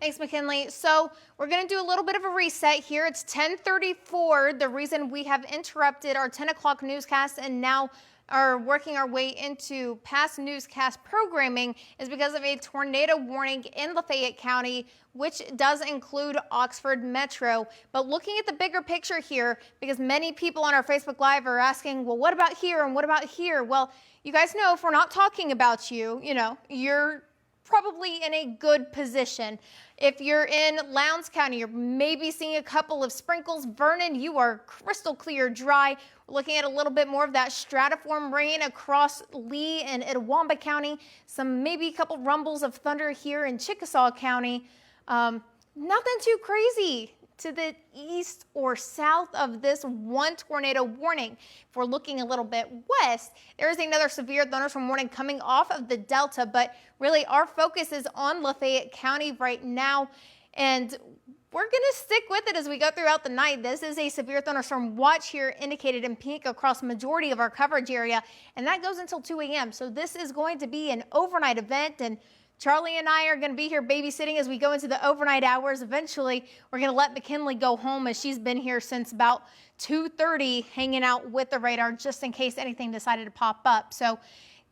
Thanks, McKinley. So we're going to do a little bit of a reset here. It's 10:34. The reason we have interrupted our 10 o'clock newscast and now are working our way into past newscast programming is because of a tornado warning in Lafayette County, which does include Oxford Metro. But looking at the bigger picture here, because many people on our Facebook Live are asking, well, what about here and what about here? Well, you guys know if we're not talking about you, you're probably in a good position. If you're in Lowndes County, you're maybe seeing a couple of sprinkles. Vernon, you are crystal clear dry. We're looking at a little bit more of that stratiform rain across Lee and Itawamba County. Maybe a couple rumbles of thunder here in Chickasaw County. Nothing too crazy to the east or south of this one tornado warning. If we're looking a little bit west, there is another severe thunderstorm warning coming off of the Delta, but really our focus is on Lafayette County right now, and we're going to stick with it as we go throughout the night. This is a severe thunderstorm watch here indicated in pink across the majority of our coverage area, and that goes until 2 a.m. So this is going to be an overnight event, and Charlie and I are going to be here babysitting as we go into the overnight hours. Eventually, we're going to let McKinley go home as she's been here since about 2:30 hanging out with the radar just in case anything decided to pop up. So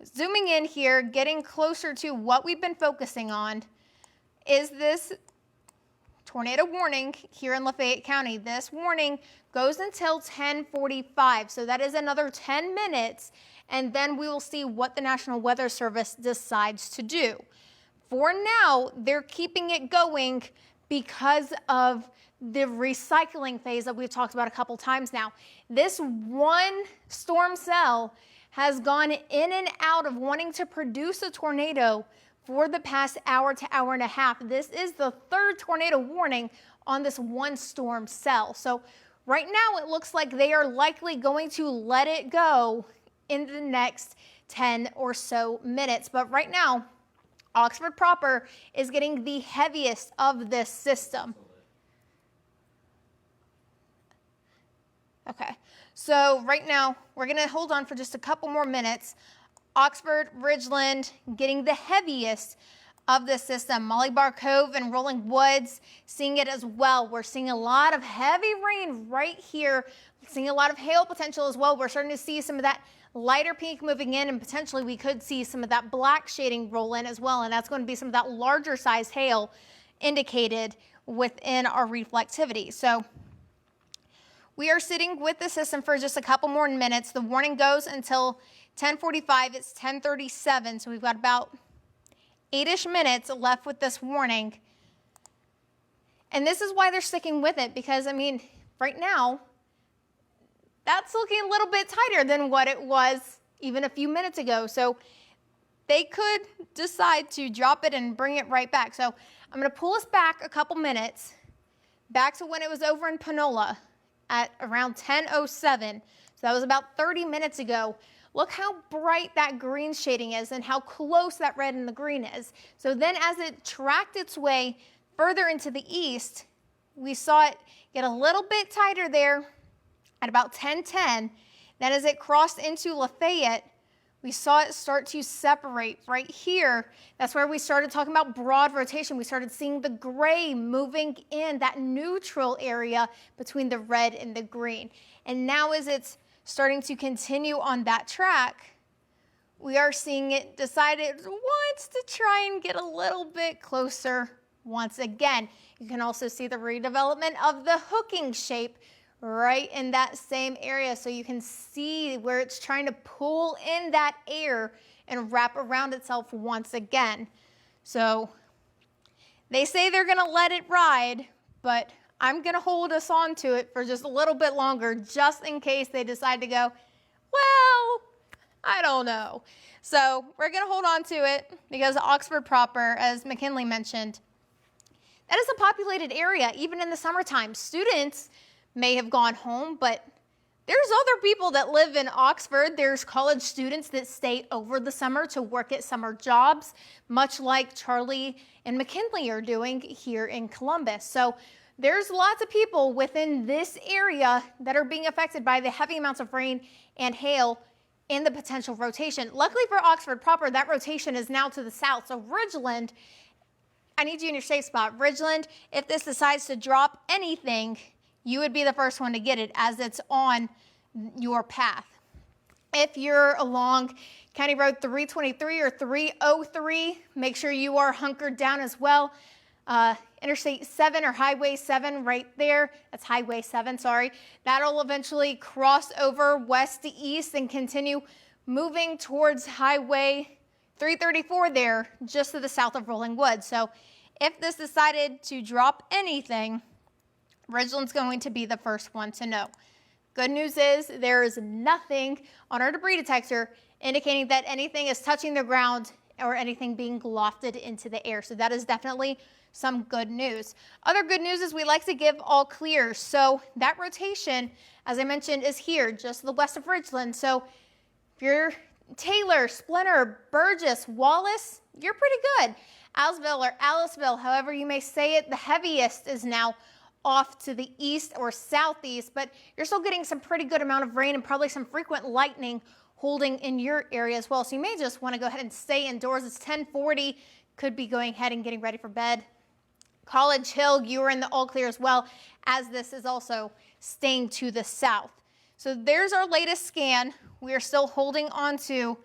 zooming in here, getting closer to what we've been focusing on is this tornado warning here in Lafayette County. This warning goes until 10:45. So that is another 10 minutes. And then we will see what the National Weather Service decides to do. For now, they're keeping it going because of the recycling phase that we've talked about a couple times now. This one storm cell has gone in and out of wanting to produce a tornado for the past hour to hour and a half. This is the third tornado warning on this one storm cell. So right now it looks like they are likely going to let it go in the next 10 or so minutes. But right now, Oxford proper is getting the heaviest of this system. Okay, so right now we're going to hold on for just a couple more minutes. Oxford, Ridgeland getting the heaviest of the system. Molly Bar Cove and Rolling Woods seeing it as well. We're seeing a lot of heavy rain right here, seeing a lot of hail potential as well. We're starting to see some of that lighter pink moving in, and potentially we could see some of that black shading roll in as well, and that's going to be some of that larger size hail indicated within our reflectivity. So we are sitting with the system for just a couple more minutes. The warning goes until 10:45. It's 10:37, so we've got about 8-ish minutes left with this warning. And this is why they're sticking with it, because I mean, right now, that's looking a little bit tighter than what it was even a few minutes ago. So they could decide to drop it and bring it right back. So I'm going to pull us back a couple minutes, back to when it was over in Panola at around 10:07. So that was about 30 minutes ago. Look how bright that green shading is and how close that red and the green is. So then as it tracked its way further into the east, we saw it get a little bit tighter there at about 10:10. Then as it crossed into Lafayette, we saw it start to separate right here. That's where we started talking about broad rotation. We started seeing the gray moving in that neutral area between the red and the green. And now as it's starting to continue on that track, we are seeing it decide it wants to try and get a little bit closer once again. You can also see the redevelopment of the hooking shape right in that same area. So you can see where it's trying to pull in that air and wrap around itself once again. So they say they're going to let it ride, but I'm going to hold us on to it for just a little bit longer, just in case they decide to go, well, I don't know. So we're going to hold on to it because Oxford proper, as McKinley mentioned, that is a populated area, even in the summertime. Students may have gone home, but there's other people that live in Oxford. There's college students that stay over the summer to work at summer jobs, much like Charlie and McKinley are doing here in Columbus. So there's lots of people within this area that are being affected by the heavy amounts of rain and hail and the potential rotation. Luckily for Oxford proper, that rotation is now to the south. So Ridgeland I need you in your safe spot. Ridgeland, if this decides to drop anything, you would be the first one to get it as it's on your path. If you're along County Road 323 or 303, make sure you are hunkered down as well. Interstate 7 or Highway 7 right there. That's Highway 7, sorry. That'll eventually cross over west to east and continue moving towards Highway 334 there, just to the south of Rolling Woods. So if this decided to drop anything, Ridgeland's going to be the first one to know. Good news is there is nothing on our debris detector indicating that anything is touching the ground or anything being lofted into the air. So that is definitely some good news. Other good news is we like to give all clear. So that rotation, as I mentioned, is here just to the west of Ridgeland. So if you're Taylor, Splinter, Burgess, Wallace, you're pretty good. Alsville or Aliceville, however you may say it, the heaviest is now off to the east or southeast, but you're still getting some pretty good amount of rain and probably some frequent lightning holding in your area as well. So you may just want to go ahead and stay indoors. It's 10:40, could be going ahead and getting ready for bed. College Hill, you are in the all clear as well, as this is also staying to the south. So there's our latest scan. We are still holding on to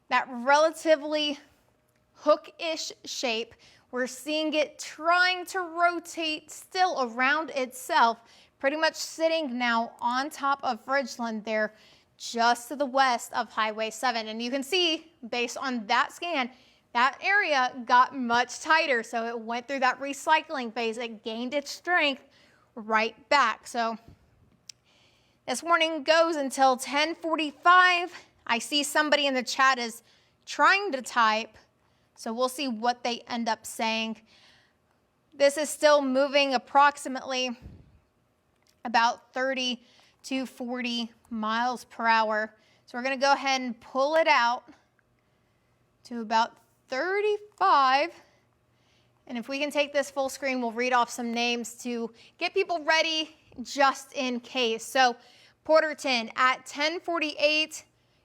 that relatively hook-ish shape. We're seeing it trying to rotate still around itself, pretty much sitting now on top of Ridgeland there, just to the west of Highway 7. And you can see, based on that scan, that area got much tighter. So it went through that recycling phase. It gained its strength right back. So this warning goes until 10:45. I see somebody in the chat is trying to type, so we'll see what they end up saying. This is still moving approximately about 30 to 40 miles per hour. So we're going to go ahead and pull it out to about 35. And if we can take this full screen, we'll read off some names to get people ready just in case. So Porterton at 10:48,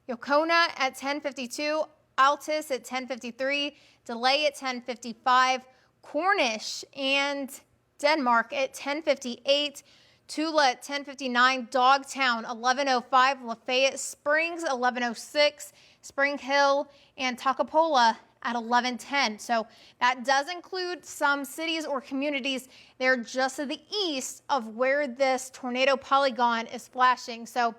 Yocona at 10:52, Altus at 10:53, Delay at 10:55, Cornish and Denmark at 10:58, Tula at 10:59, Dogtown 11:05, Lafayette Springs 11:06, Spring Hill and Takapola at 11:10. So that does include some cities or communities there just to the east of where this tornado polygon is flashing. So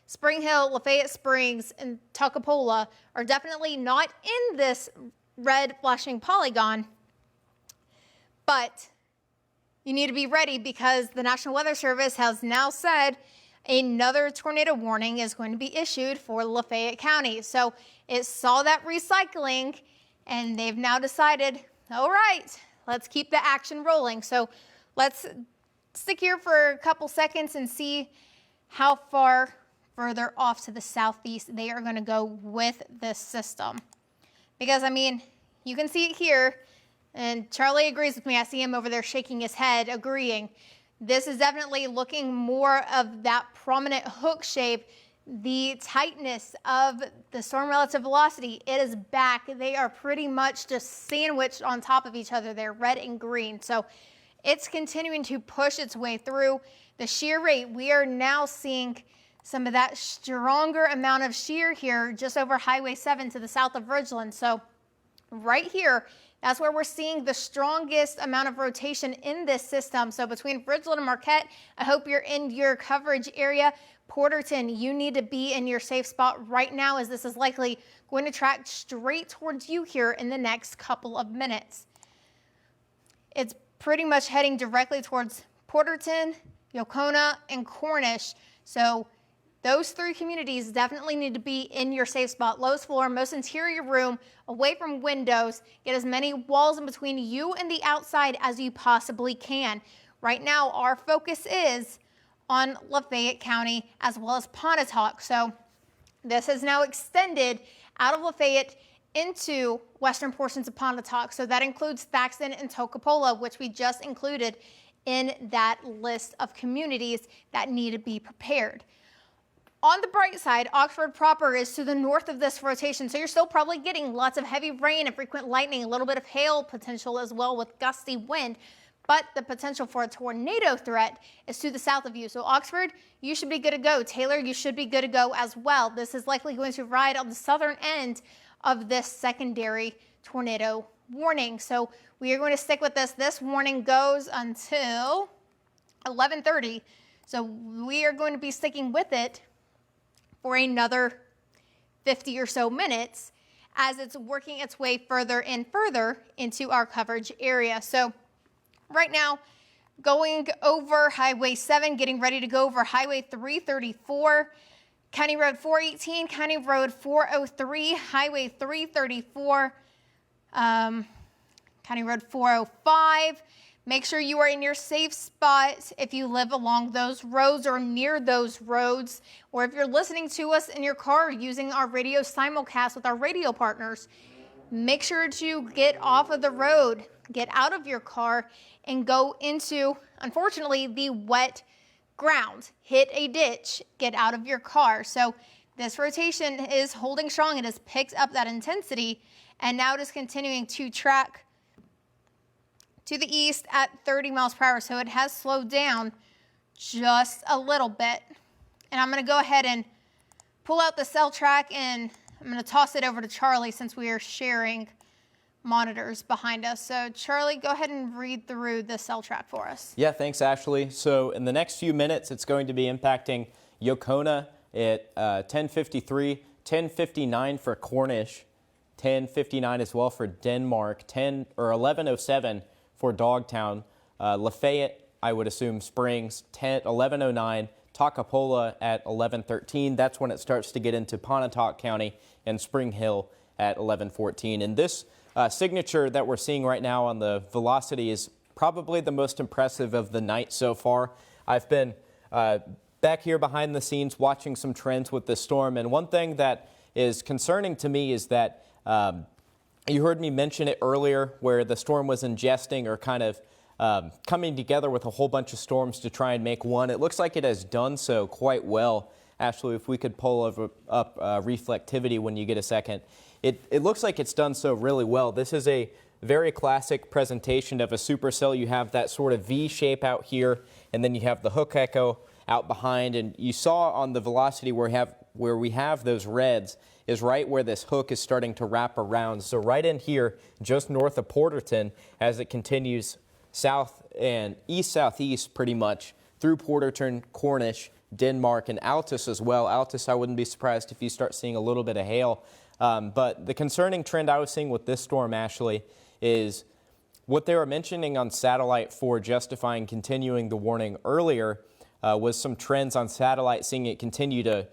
Spring Hill, Lafayette Springs, and Takapola are definitely not in this red flashing polygon, but you need to be ready because the National Weather Service has now said another tornado warning is going to be issued for Lafayette County. So it saw that recycling and they've now decided, all right, let's keep the action rolling. So let's stick here for a couple seconds and see how far further off to the southeast they are going to go with this system. Because, I mean, you can see it here, and Charlie agrees with me. I see him over there shaking his head, agreeing. This is definitely looking more of that prominent hook shape. The tightness of the storm relative velocity, it is back. They are pretty much just sandwiched on top of each other. They're red and green. So it's continuing to push its way through. The shear rate, we are now seeing some of that stronger amount of shear here just over Highway 7 to the south of Ridgeland. So right here, that's where we're seeing the strongest amount of rotation in this system. So between Ridgeland and Marquette, I hope you're in your coverage area. Porterton, you need to be in your safe spot right now as this is likely going to track straight towards you here in the next couple of minutes. It's pretty much heading directly towards Porterton, Yocona, and Cornish. So those three communities definitely need to be in your safe spot. Lowest floor, most interior room, away from windows. Get as many walls in between you and the outside as you possibly can. Right now, our focus is on Lafayette County as well as Pontotoc. So this has now extended out of Lafayette into western portions of Pontotoc. So that includes Thaxton and Toccopola, which we just included in that list of communities that need to be prepared. On the bright side, Oxford proper is to the north of this rotation, so you're still probably getting lots of heavy rain and frequent lightning, a little bit of hail potential as well with gusty wind. But the potential for a tornado threat is to the south of you. So Oxford, you should be good to go. Taylor, you should be good to go as well. This is likely going to ride on the southern end of this secondary tornado warning. So we are going to stick with this. This warning goes until 11:30. So we are going to be sticking with it for another 50 or so minutes as it's working its way further and further into our coverage area. So right now, going over Highway 7, getting ready to go over Highway 334, County Road 418, County Road 403, Highway 334, County Road 405. Make sure you are in your safe spot if you live along those roads or near those roads, or if you're listening to us in your car using our radio simulcast with our radio partners. Make sure to get off of the road, get out of your car, and go into, unfortunately, the wet ground. Hit a ditch, get out of your car. So this rotation is holding strong. It has picked up that intensity, and now it is continuing to track to the east at 30 miles per hour. So it has slowed down just a little bit. And I'm going to go ahead and pull out the cell track, and I'm going to toss it over to Charlie since we are sharing monitors behind us. So Charlie, go ahead and read through the cell track for us. Yeah, thanks, Ashley. So in the next few minutes, it's going to be impacting Yocona at 10:53, 10:59 for Cornish, 10:59 as well for Denmark, 11:07 for Dogtown, Lafayette, I would assume Springs, 11:09, Takapola at 11:13. That's when it starts to get into Pontotoc County, and Spring Hill at 11:14. And this signature that we're seeing right now on the velocity is probably the most impressive of the night so far. I've been back here behind the scenes watching some trends with this storm, and one thing that is concerning to me is that you heard me mention it earlier where the storm was ingesting or kind of coming together with a whole bunch of storms to try and make one. It looks like it has done so quite well. Ashley, if we could pull up reflectivity when you get a second. It looks like it's done so really well. This is a very classic presentation of a supercell. You have that sort of V shape out here, and then you have the hook echo out behind. And you saw on the velocity where we have those reds is right where this hook is starting to wrap around. So right in here, just north of Porterton, as it continues south and east-southeast pretty much through Porterton, Cornish, Denmark, and Altus as well. Altus, I wouldn't be surprised if you start seeing a little bit of hail. But the concerning trend I was seeing with this storm, Ashley, is what they were mentioning on satellite for justifying continuing the warning earlier was some trends on satellite, seeing it continue to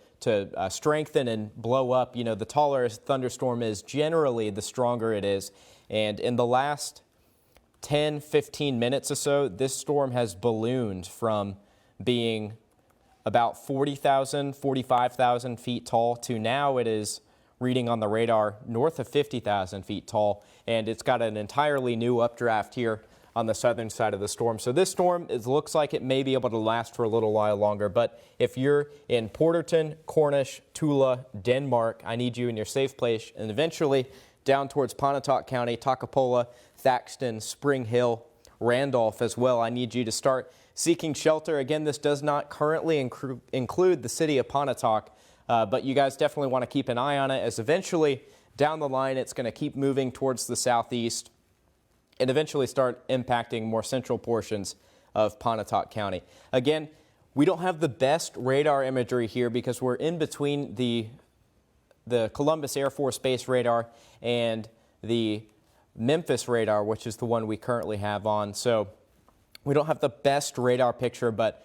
strengthen and blow up. You know, the taller a thunderstorm is, generally the stronger it is. And in the last 10, 15 minutes or so, this storm has ballooned from being about 40,000, 45,000 feet tall to now it is reading on the radar north of 50,000 feet tall, and it's got an entirely new updraft here on the southern side of the storm. So this storm looks like it may be able to last for a little while longer, but if you're in Porterton, Cornish, Tula, Denmark, I need you in your safe place, and eventually down towards Pontotoc County, Takapola, Thaxton, Spring Hill, Randolph as well. I need you to start seeking shelter. Again, this does not currently include the city of Pontotoc, but you guys definitely want to keep an eye on it, as eventually down the line it's going to keep moving towards the southeast and eventually start impacting more central portions of Pontotoc County. Again, we don't have the best radar imagery here because we're in between the Columbus Air Force Base radar and the Memphis radar, which is the one we currently have on. So we don't have the best radar picture, but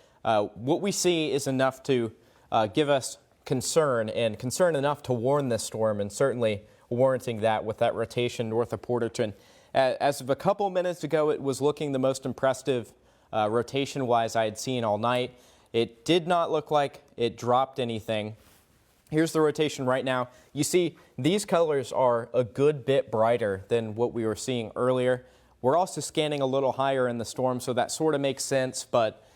what we see is enough to give us concern, and concern enough to warn this storm, and certainly warranting that with that rotation north of Porterton. As of a couple minutes ago, it was looking the most impressive rotation-wise I had seen all night. It did not look like it dropped anything. Here's the rotation right now. You see, these colors are a good bit brighter than what we were seeing earlier. We're also scanning a little higher in the storm, so that sort of makes sense, but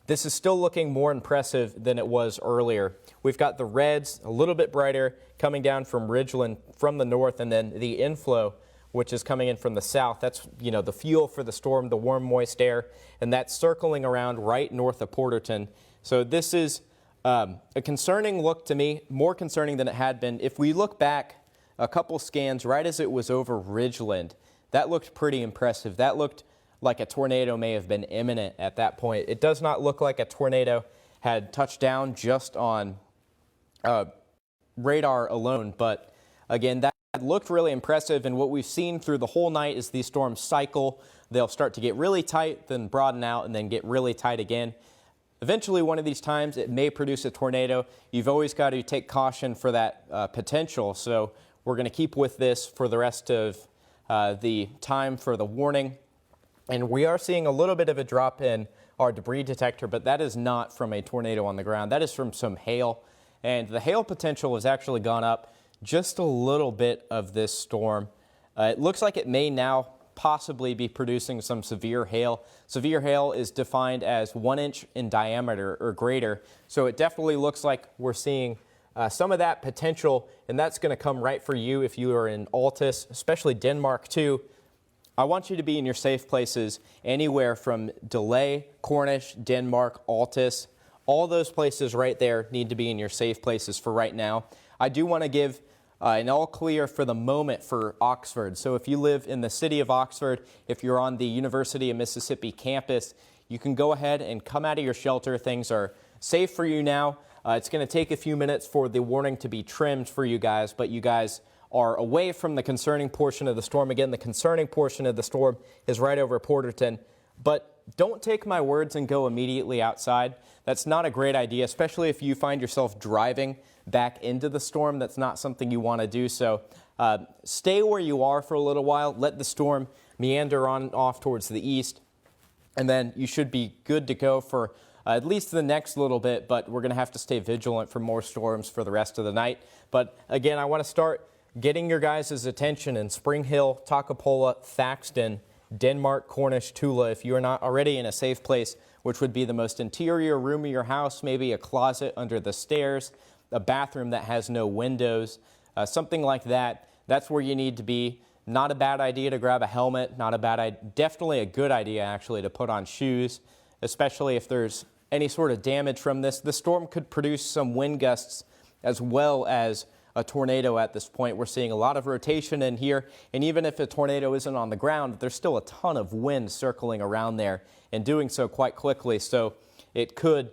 this is still looking more impressive than it was earlier. We've got the reds a little bit brighter coming down from Ridgeland from the north, and then the inflow, which is coming in from the south. That's, you know, the fuel for the storm, the warm, moist air, and that's circling around right north of Porterton. So this is a concerning look to me, more concerning than it had been. If we look back a couple scans right as it was over Ridgeland, that looked pretty impressive. That looked like a tornado may have been imminent at that point. It does not look like a tornado had touched down just on radar alone, but again, that looked really impressive, and what we've seen through the whole night is these storms cycle. They'll start to get really tight, then broaden out, and then get really tight again. Eventually, one of these times, it may produce a tornado. You've always got to take caution for that potential, so we're going to keep with this for the rest of the time for the warning. And we are seeing a little bit of a drop in our debris detector, but that is not from a tornado on the ground. That is from some hail, and the hail potential has actually gone up just a little bit of this storm. It looks like it may now possibly be producing some severe hail. Severe hail is defined as 1 inch in diameter or greater, so it definitely looks like we're seeing some of that potential, and that's going to come right for you if you are in Altus, especially Denmark too. I want you to be in your safe places anywhere from Delay, Cornish, Denmark, Altus. All those places right there need to be in your safe places for right now. I do want to give an all clear for the moment for Oxford. So if you live in the city of Oxford, if you're on the University of Mississippi campus, you can go ahead and come out of your shelter. Things are safe for you now. It's going to take a few minutes for the warning to be trimmed for you guys, but you guys are away from the concerning portion of the storm. Again, the concerning portion of the storm is right over Porterton. But don't take my words and go immediately outside. That's not a great idea, especially if you find yourself driving back into the storm. That's not something you want to do. So stay where you are for a little while. Let the storm meander on and off towards the east, and then you should be good to go for at least the next little bit. But we're going to have to stay vigilant for more storms for the rest of the night. But again, I want to start getting your guys' attention in Spring Hill, Takapola, Thaxton, Denmark, Cornish, Tula. If you are not already in a safe place, which would be the most interior room of your house, maybe a closet under the stairs, a bathroom that has no windows, something like that, that's where you need to be. Not a bad idea to grab a helmet, not a bad idea, definitely a good idea actually to put on shoes, especially if there's any sort of damage from this. The storm could produce some wind gusts as well as a tornado at this point. We're seeing a lot of rotation in here, and even if a tornado isn't on the ground, there's still a ton of wind circling around there and doing so quite quickly, so it could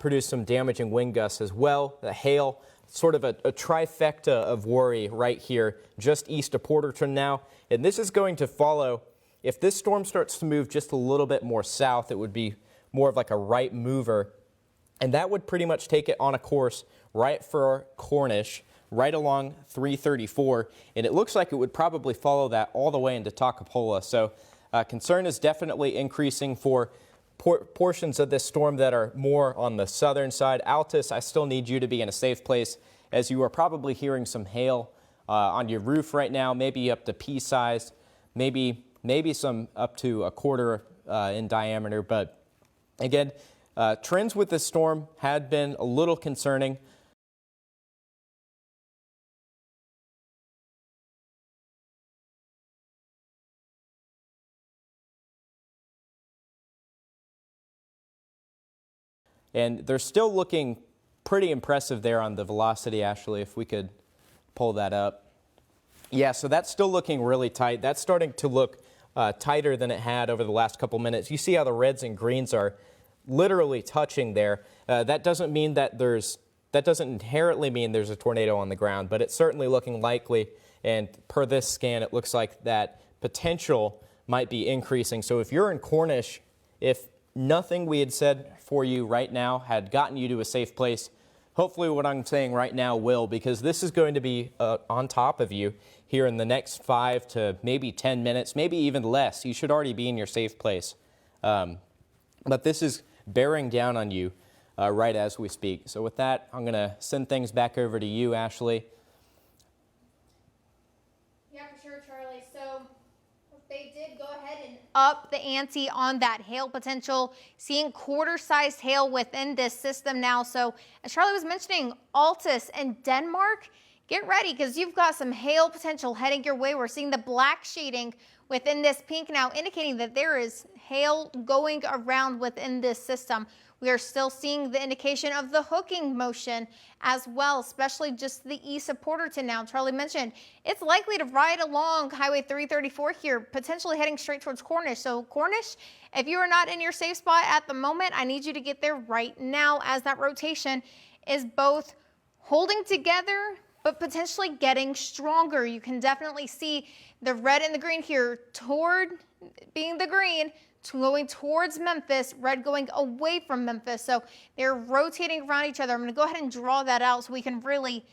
produce some damaging wind gusts as well. The hail, sort of a trifecta of worry right here just east of Porterton now, and this is going to follow. If this storm starts to move just a little bit more south, it would be more of like a right mover, and that would pretty much take it on a course right for Cornish, right along 334, and it looks like it would probably follow that all the way into Takapola. So concern is definitely increasing for portions of this storm that are more on the southern side. Altus, I still need you to be in a safe place, as you are probably hearing some hail on your roof right now, maybe up to pea-sized, maybe some up to a quarter in diameter. But again, trends with this storm had been a little concerning. And they're still looking pretty impressive there on the velocity, Ashley, if we could pull that up. Yeah, so that's still looking really tight. That's starting to look tighter than it had over the last couple minutes. You see how the reds and greens are literally touching there. That doesn't inherently mean there's a tornado on the ground, but it's certainly looking likely. And per this scan, it looks like that potential might be increasing. So if you're in Cornish, if nothing we had said for you right now had gotten you to a safe place, hopefully what I'm saying right now will, because this is going to be on top of you here in the next 5 to maybe 10 minutes, maybe even less. You should already be in your safe place. But this is bearing down on you right as we speak. So with that, I'm going to send things back over to you, Ashley. Yeah, for sure, Charlie. So they did go ahead and up the ante on that hail potential, seeing quarter-sized hail within this system now. So as Charlie was mentioning, Altus and Denmark, get ready because you've got some hail potential heading your way. We're seeing the black shading within this pink now, indicating that there is hail going around within this system. We are still seeing the indication of the hooking motion as well, especially just to the east of Porterton now. Charlie mentioned it's likely to ride along Highway 334 here, potentially heading straight towards Cornish. So Cornish, if you are not in your safe spot at the moment, I need you to get there right now as that rotation is both holding together but potentially getting stronger. You can definitely see the red and the green here toward being the green, going towards Memphis, red going away from Memphis. So they're rotating around each other. I'm going to go ahead and draw that out so we can really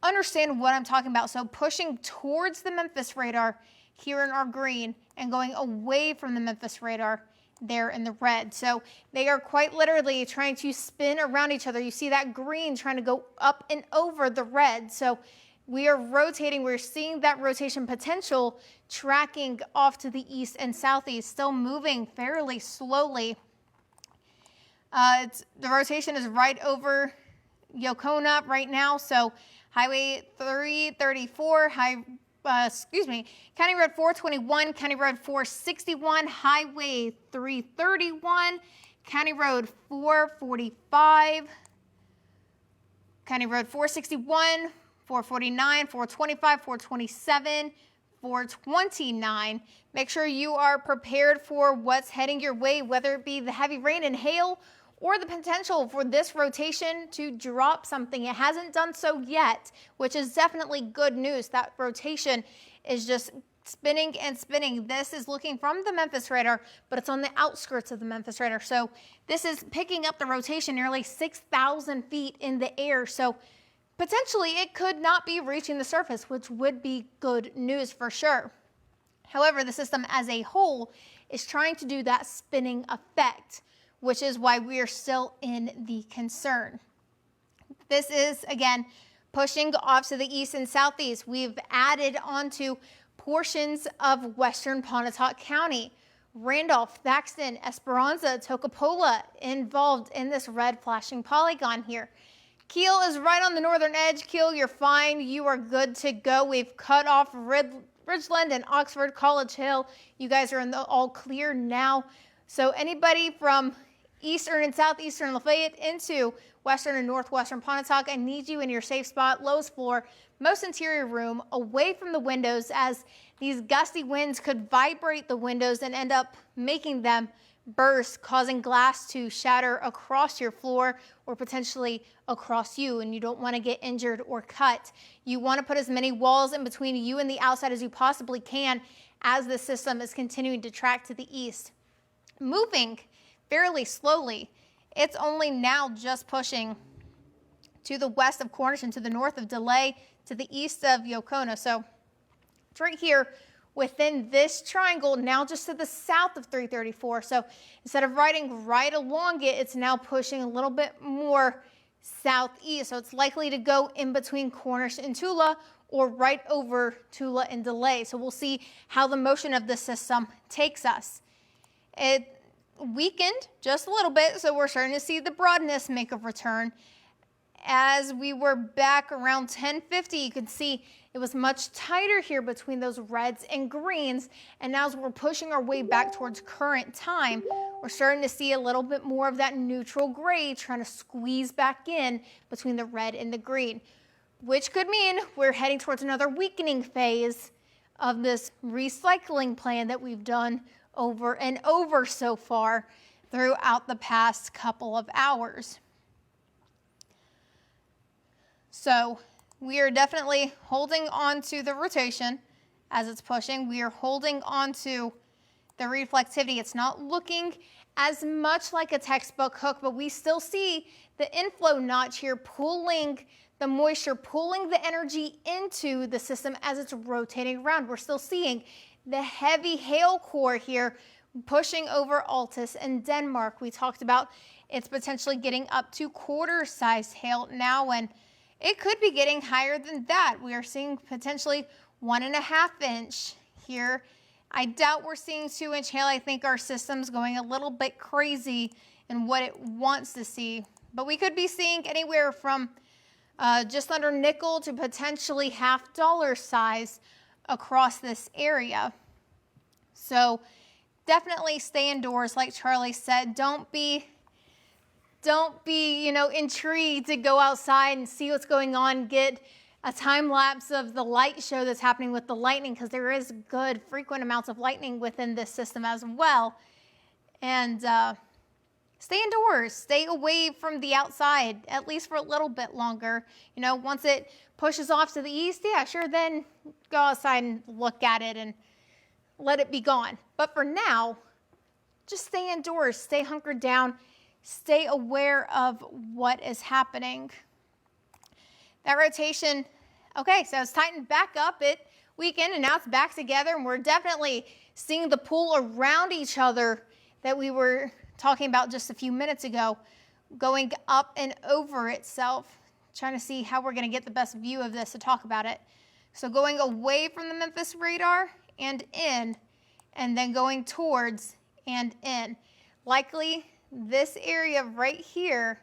understand what I'm talking about. So pushing towards the Memphis radar here in our green and going away from the Memphis radar there in the red. So they are quite literally trying to spin around each other. You see that green trying to go up and over the red. So we are rotating. We're seeing that rotation potential tracking off to the east and southeast, still moving fairly slowly. The rotation is right over Yocona right now. So Highway 334, County Road 421, County Road 461, Highway 331, County Road 445, County Road 461, 449, 425, 427, 429. Make sure you are prepared for what's heading your way, whether it be the heavy rain and hail or the potential for this rotation to drop something. It hasn't done so yet, which is definitely good news. That rotation is just spinning and spinning. This is looking from the Memphis radar, but it's on the outskirts of the Memphis radar. So this is picking up the rotation nearly 6,000 feet in the air. So potentially it could not be reaching the surface, which would be good news for sure. However, the system as a whole is trying to do that spinning effect, which is why we are still in the concern. This is, again, pushing off to the east and southeast. We've added onto portions of western Pontotoc County. Randolph, Thaxton, Esperanza, Toccopola involved in this red flashing polygon here. Kiel is right on the northern edge. Kiel, you're fine. You are good to go. We've cut off Ridgeland and Oxford, College Hill. You guys are in the all clear now. So anybody from eastern and southeastern Lafayette into western and northwestern Pontotoc, I need you in your safe spot, lowest floor, most interior room, away from the windows, as these gusty winds could vibrate the windows and end up making them burst, causing glass to shatter across your floor or potentially across you, and you don't want to get injured or cut. You want to put as many walls in between you and the outside as you possibly can as the system is continuing to track to the east. Moving fairly slowly. It's only now just pushing to the west of Cornish and to the north of DeLay, to the east of Yocona. So it's right here within this triangle, now just to the south of 334. So instead of riding right along it, it's now pushing a little bit more southeast. So it's likely to go in between Cornish and Tula or right over Tula and DeLay. So we'll see how the motion of the system takes us. It weakened just a little bit, so we're starting to see the broadness make a return. As we were back around 1050, you can see it was much tighter here between those reds and greens. And now as we're pushing our way back towards current time, we're starting to see a little bit more of that neutral gray trying to squeeze back in between the red and the green, which could mean we're heading towards another weakening phase of this recycling plan that we've done over and over so far throughout the past couple of hours. So we are definitely holding on to the rotation as it's pushing. We are holding on to the reflectivity. It's not looking as much like a textbook hook, but we still see the inflow notch here pulling the moisture, pulling the energy into the system as it's rotating around. We're still seeing the heavy hail core here pushing over Altus and Denmark. We talked about it's potentially getting up to quarter-sized hail now, and it could be getting higher than that. We are seeing potentially 1.5 inch here I doubt we're seeing 2-inch hail. I think our system's going a little bit crazy in what it wants to see. But we could be seeing anywhere from just under nickel to potentially $half size across this area. So definitely stay indoors, like Charlie said. Don't be intrigued to go outside and see what's going on. Get a time lapse of the light show that's happening with the lightning, because there is good frequent amounts of lightning within this system as well. And stay indoors, stay away from the outside, at least for a little bit longer. Once it pushes off to the east, yeah, sure, then go outside and look at it and let it be gone. But for now, just stay indoors, stay hunkered down, stay aware of what is happening. That rotation, okay, so it's tightened back up at weekend, and now it's back together, and we're definitely seeing the pull around each other that we were talking about just a few minutes ago, going up and over itself. Trying to see how we're going to get the best view of this to talk about it. So going away from the Memphis radar and in, and then going towards and in. Likely this area right here,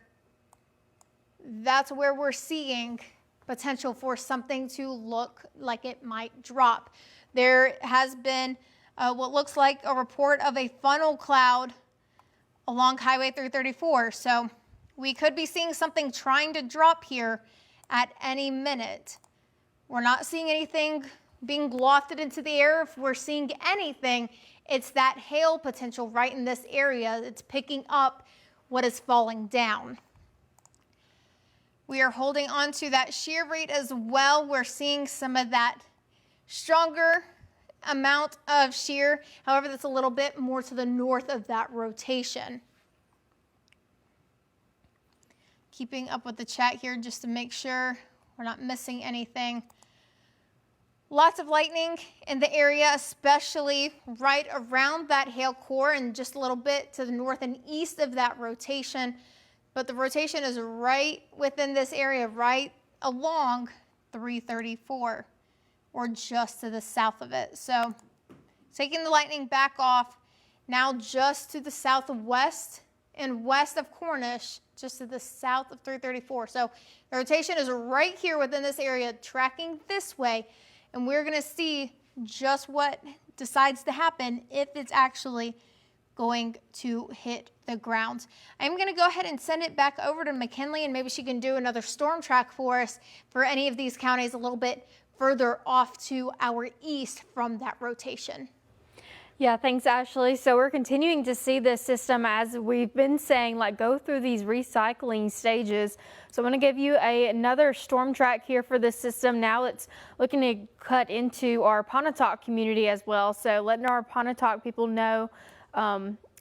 that's where we're seeing potential for something to look like it might drop. There has been what looks like a report of a funnel cloud along Highway 334. So we could be seeing something trying to drop here at any minute. We're not seeing anything being wafted into the air. If we're seeing anything, it's that hail potential right in this area. It's picking up what is falling down. We are holding on to that shear rate as well. We're seeing some of that stronger amount of shear. However, that's a little bit more to the north of that rotation. Keeping up with the chat here just to make sure we're not missing anything. Lots of lightning in the area, especially right around that hail core and just a little bit to the north and east of that rotation. But the rotation is right within this area, right along 334, or just to the south of it. So taking the lightning back off, now just to the southwest and west of Cornish, just to the south of 334. So the rotation is right here within this area, tracking this way, and we're going to see just what decides to happen if it's actually going to hit the ground. I'm going to go ahead and send it back over to McKinley, and maybe she can do another storm track for us for any of these counties a little bit further off to our east from that rotation. Yeah, thanks, Ashley. So we're continuing to see this system, as we've been saying, go through these recycling stages. So I'm going to give you another storm track here for this system. Now it's looking to cut into our Pontotoc community as well. So letting our Pontotoc people know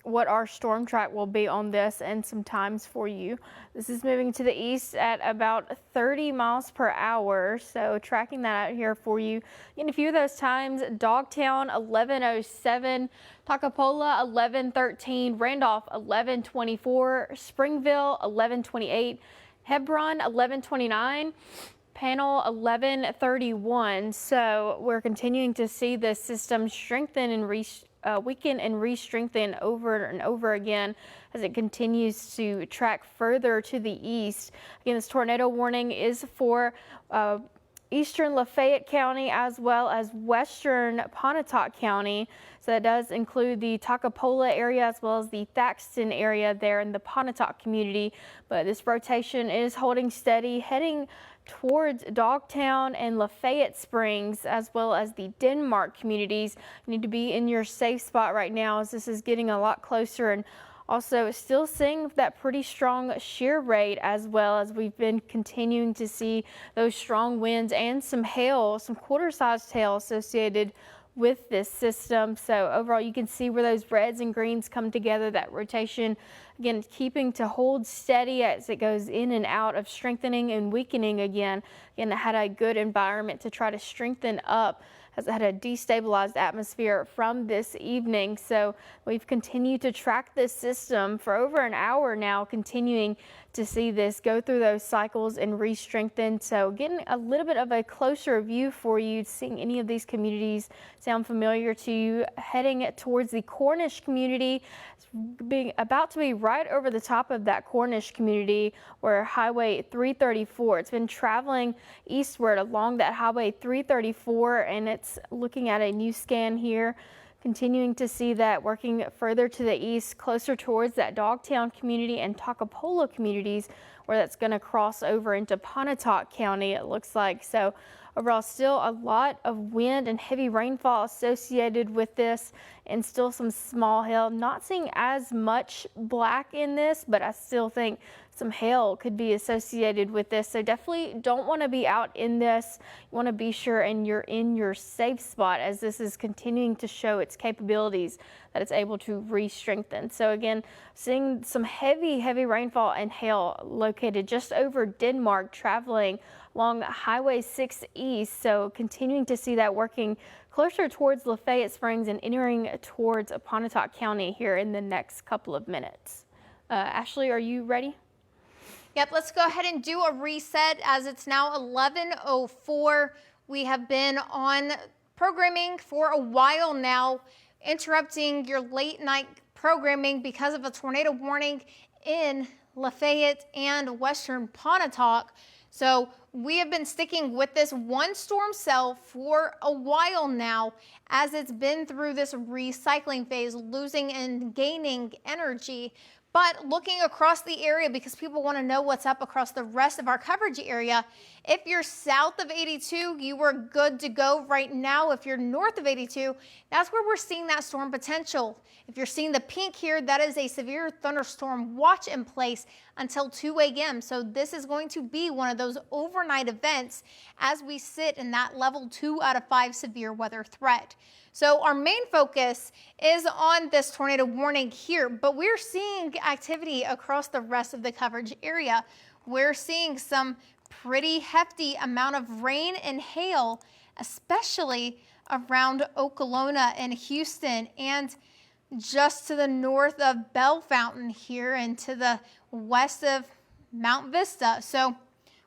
what our storm track will be on this and some times for you. This is moving to the east at about 30 miles per hour. So tracking that out here for you. In a few of those times: Dogtown 1107, Takapola 1113, Randolph 1124, Springville 1128, Hebron 1129, Panel 1131. So we're continuing to see this system strengthen and weaken and re-strengthen over and over again as it continues to track further to the east. Again, this tornado warning is for eastern Lafayette County as well as western Pontotoc County. So that does include the Takapola area as well as the Thaxton area there in the Pontotoc community. But this rotation is holding steady, heading towards Dogtown and Lafayette Springs as well as the Denmark communities. You need to be in your safe spot right now as this is getting a lot closer, and also still seeing that pretty strong shear rate as well as we've been continuing to see those strong winds and some hail, some quarter-sized hail associated with this system. So overall, you can see where those reds and greens come together, that rotation, again, keeping to hold steady as it goes in and out of strengthening and weakening again. Again, it had a good environment to try to strengthen up as it had a destabilized atmosphere from this evening. So we've continued to track this system for over an hour now, continuing to see this go through those cycles and re-strengthen. So getting a little bit of a closer view for you, seeing any of these communities sound familiar to you. Heading towards the Cornish community, being about to be right over the top of that Cornish community where Highway 334. It's been traveling eastward along that Highway 334, and it's looking at a new scan here. Continuing to see that working further to the east, closer towards that Dogtown community and Toccopola communities, where that's going to cross over into Pontotoc County, it looks like. So overall, still a lot of wind and heavy rainfall associated with this, and still some small hail. Not seeing as much black in this, but I still think some hail could be associated with this. So definitely don't want to be out in this. You want to be sure and you're in your safe spot, as this is continuing to show its capabilities that it's able to re-strengthen. So again, seeing some heavy rainfall and hail located just over Denmark, traveling along Highway 6 East. So continuing to see that working closer towards Lafayette Springs and entering towards Pontotoc County here in the next couple of minutes. Ashley, are you ready? Yep, let's go ahead and do a reset as it's now 11:04. We have been on programming for a while now, interrupting your late night programming because of a tornado warning in Lafayette and Western Pontotoc. So we have been sticking with this one storm cell for a while now, as it's been through this recycling phase, losing and gaining energy. But looking across the area, because people want to know what's up across the rest of our coverage area, if you're south of 82, you are good to go right now. If you're north of 82, that's where we're seeing that storm potential. If you're seeing the pink here, that is a severe thunderstorm watch in place until 2 a.m. So this is going to be one of those overnight events as we sit in that level 2 out of 5 severe weather threat. So our main focus is on this tornado warning here, but we're seeing activity across the rest of the coverage area. We're seeing some pretty hefty amount of rain and hail, especially around Okolona and Houston, and just to the north of Bell Fountain here and to the west of Mount Vista. So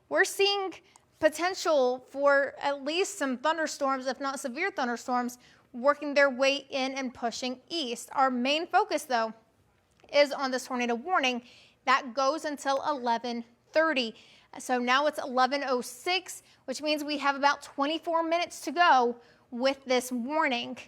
we're seeing potential for at least some thunderstorms, if not severe thunderstorms, working their way in and pushing east. Our main focus, though, is on this tornado warning that goes until 11:30. So now it's 11:06, which means we have about 24 minutes to go with this warning.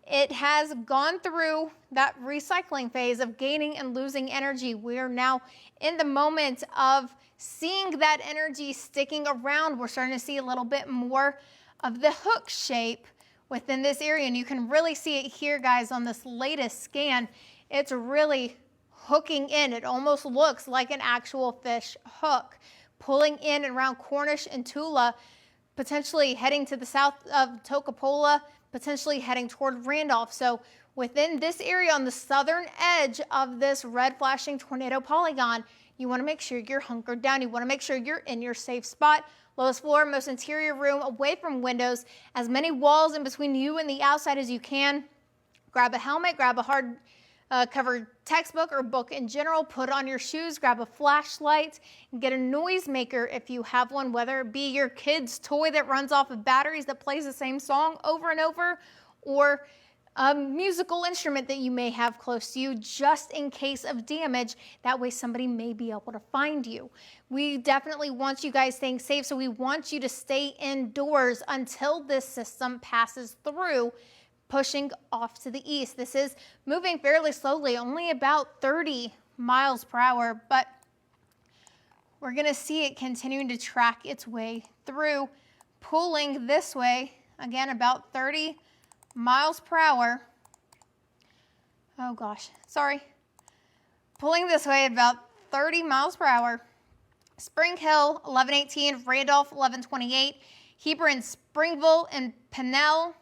It has gone through that recycling phase of gaining and losing energy. We are now in the moment of seeing that energy sticking around. We're starting to see a little bit more of the hook shape within this area, and you can really see it here, guys, on this latest scan. It's really hooking in. It almost looks like an actual fish hook, pulling in and around Cornish and Tula, potentially heading to the south of Toccopola, potentially heading toward Randolph. So within this area on the southern edge of this red flashing tornado polygon, you want to make sure you're hunkered down. You want to make sure you're in your safe spot. Lowest floor, most interior room, away from windows, as many walls in between you and the outside as you can. Grab a helmet, grab a hard covered textbook or book in general, put on your shoes, grab a flashlight, and get a noisemaker if you have one, whether it be your kid's toy that runs off of batteries that plays the same song over and over, or a musical instrument that you may have close to you, just in case of damage. That way somebody may be able to find you. We definitely want you guys staying safe, so we want you to stay indoors until this system passes through, pushing off to the east. This is moving fairly slowly, only about 30 miles per hour, but we're going to see it continuing to track its way through, pulling this way, again, about 30 miles per hour. Oh gosh, sorry. Pulling this way at about 30 miles per hour. Spring Hill, 11:18, Randolph, 11:28, Heber and Springville and Pinell.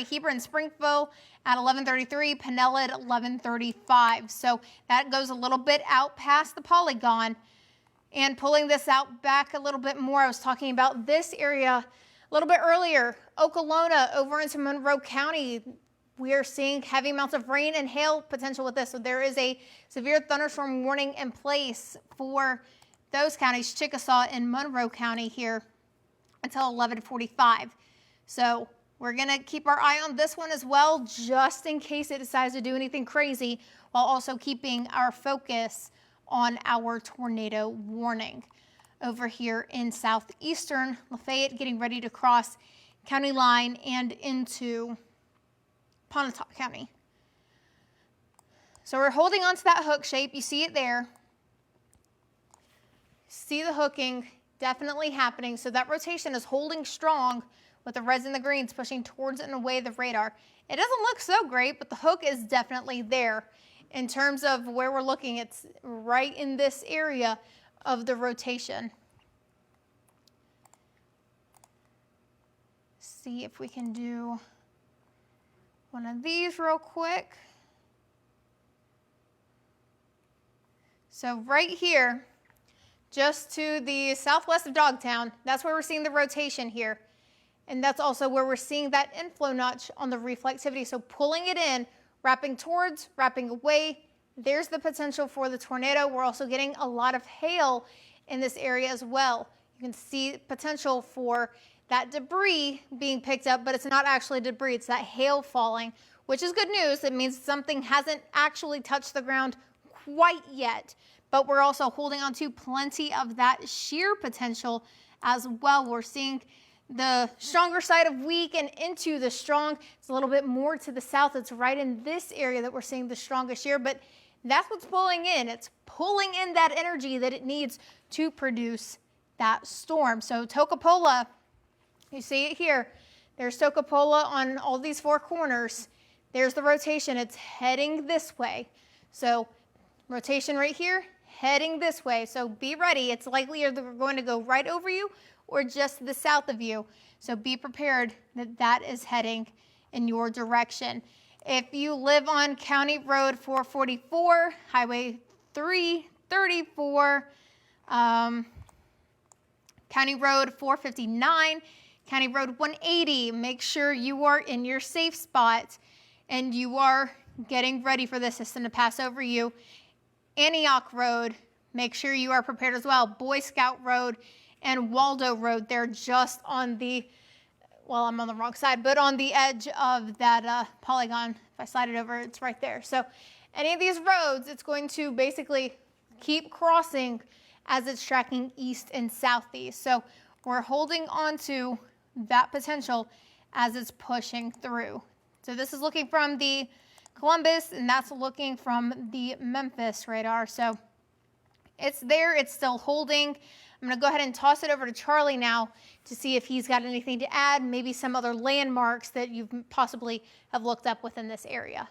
Heber and Springville at 11:33, Pinella at 11:35. So that goes a little bit out past the polygon. And pulling this out back a little bit more, I was talking about this area a little bit earlier. Okolona over into Monroe County, We are seeing heavy amounts of rain and hail potential with this. So there is a severe thunderstorm warning in place for those counties, Chickasaw and Monroe County here until 11:45. So we're going to keep our eye on this one as well, just in case it decides to do anything crazy, while also keeping our focus on our tornado warning. Over here in southeastern Lafayette, getting ready to cross county line and into Pontotoc County. So we're holding on to that hook shape. You see it there. See the hooking definitely happening. So that rotation is holding strong with the reds and the greens pushing towards and away the radar. It doesn't look so great, but the hook is definitely there. In terms of where we're looking, it's right in this area of the rotation. See if we can do one of these real quick. So right here, just to the southwest of Dogtown, that's where we're seeing the rotation here. And that's also where we're seeing that inflow notch on the reflectivity. So pulling it in, wrapping towards, wrapping away, there's the potential for the tornado. We're also getting a lot of hail in this area as well. You can see potential for that debris being picked up, but it's not actually debris, it's that hail falling, which is good news. It means something hasn't actually touched the ground quite yet, but we're also holding on to plenty of that shear potential as well. We're seeing the stronger side of weak and into the strong. It's a little bit more to the south. It's right in this area that we're seeing the strongest shear, but that's what's pulling in. It's pulling in that energy that it needs to produce that storm. So Toccopola, you see it here. There's Toccopola on all these four corners. There's the rotation. It's heading this way. So rotation right here, heading this way. So be ready. It's likely either going to go right over you or just to the south of you. So be prepared that that is heading in your direction. If you live on County Road 444, Highway 334, County Road 459, County Road 180, make sure you are in your safe spot and you are getting ready for the system to pass over you. Antioch Road, make sure you are prepared as well. Boy Scout Road and Waldo Road, they're just on the, well, I'm on the wrong side, but on the edge of that polygon. If I slide it over, it's right there. So any of these roads, it's going to basically keep crossing as it's tracking east and southeast. So we're holding on to that potential as it's pushing through. So this is looking from the Columbus, and that's looking from the Memphis radar. So it's there, it's still holding. I'm going to go ahead and toss it over to Charlie now to see if he's got anything to add, maybe some other landmarks that you possibly have looked up within this area.